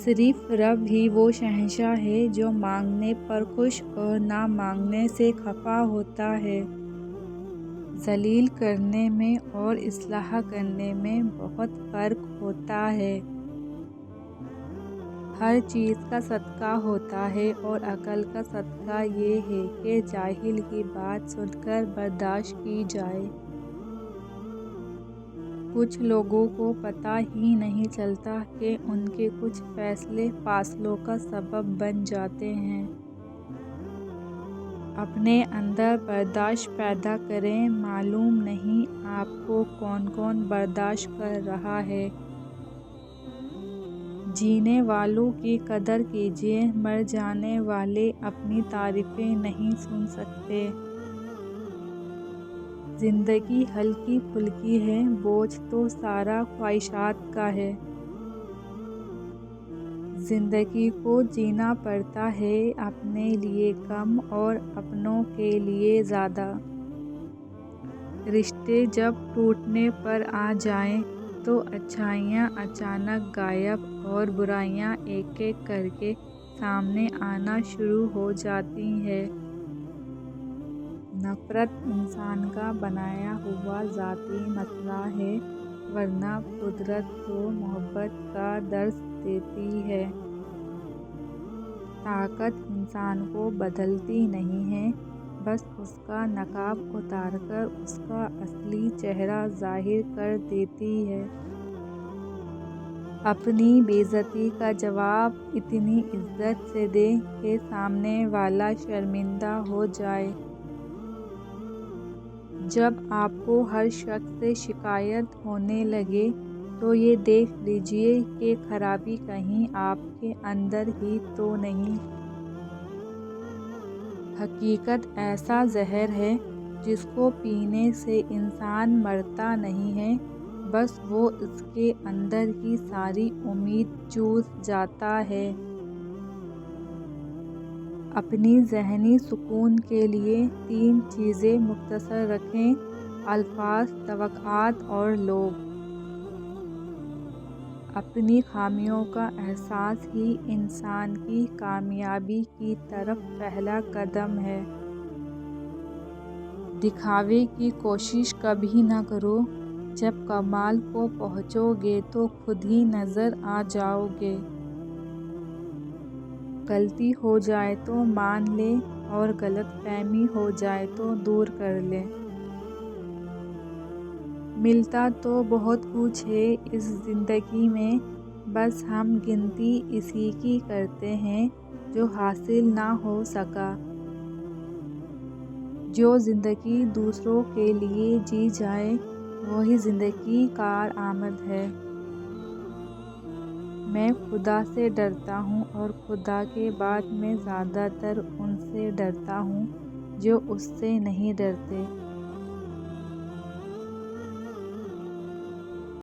صرف رب ہی وہ شہنشاہ ہے جو مانگنے پر خوش اور نہ مانگنے سے خفا ہوتا ہے۔ ذلیل کرنے میں اور اصلاح کرنے میں بہت فرق ہوتا ہے۔ ہر چیز کا صدقہ ہوتا ہے اور عقل کا صدقہ یہ ہے کہ جاہل کی بات سن کر برداشت کی جائے۔ کچھ لوگوں کو پتہ ہی نہیں چلتا کہ ان کے کچھ فیصلے فاصلوں کا سبب بن جاتے ہیں۔ اپنے اندر برداشت پیدا کریں، معلوم نہیں آپ کو کون کون برداشت کر رہا ہے۔ جینے والوں کی قدر کیجیے، مر جانے والے اپنی تعریفیں نہیں سن سکتے۔ زندگی ہلکی پھلکی ہے، بوجھ تو سارا خواہشات کا ہے۔ زندگی کو جینا پڑتا ہے، اپنے لیے کم اور اپنوں کے لیے زیادہ۔ رشتے جب ٹوٹنے پر آ جائیں تو اچھائیاں اچانک غائب اور برائیاں ایک ایک کر کے سامنے آنا شروع ہو جاتی ہیں۔ نفرت انسان کا بنایا ہوا ذاتی مسئلہ ہے، ورنہ قدرت تو محبت کا درس دیتی ہے۔ طاقت انسان کو بدلتی نہیں ہے، بس اس کا نقاب اتار کر اس کا اصلی چہرہ ظاہر کر دیتی ہے۔ اپنی بے عزتی کا جواب اتنی عزت سے دیں کہ سامنے والا شرمندہ ہو جائے۔ جب آپ کو ہر شخص سے شکایت ہونے لگے تو یہ دیکھ لیجیے کہ خرابی کہیں آپ کے اندر ہی تو نہیں۔ حقیقت ایسا زہر ہے جس کو پینے سے انسان مرتا نہیں ہے، بس وہ اس کے اندر کی ساری امید چوس جاتا ہے۔ اپنی ذہنی سکون کے لیے 3 چیزیں مختصر رکھیں: الفاظ، توقعات اور لوگ۔ اپنی خامیوں کا احساس ہی انسان کی کامیابی کی طرف پہلا قدم ہے۔ دکھاوے کی کوشش کبھی نہ کرو، جب کمال کو پہنچو گے تو خود ہی نظر آ جاؤ گے۔ غلطی ہو جائے تو مان لیں اور غلط فہمی ہو جائے تو دور کر لیں۔ ملتا تو بہت کچھ ہے اس زندگی میں، بس ہم گنتی اسی کی کرتے ہیں جو حاصل نہ ہو سکا۔ جو زندگی دوسروں کے لیے جی جائے وہی زندگی کارآمد ہے۔ میں خدا سے ڈرتا ہوں اور خدا کے بعد میں زیادہ تر ان سے ڈرتا ہوں جو اس سے نہیں ڈرتے۔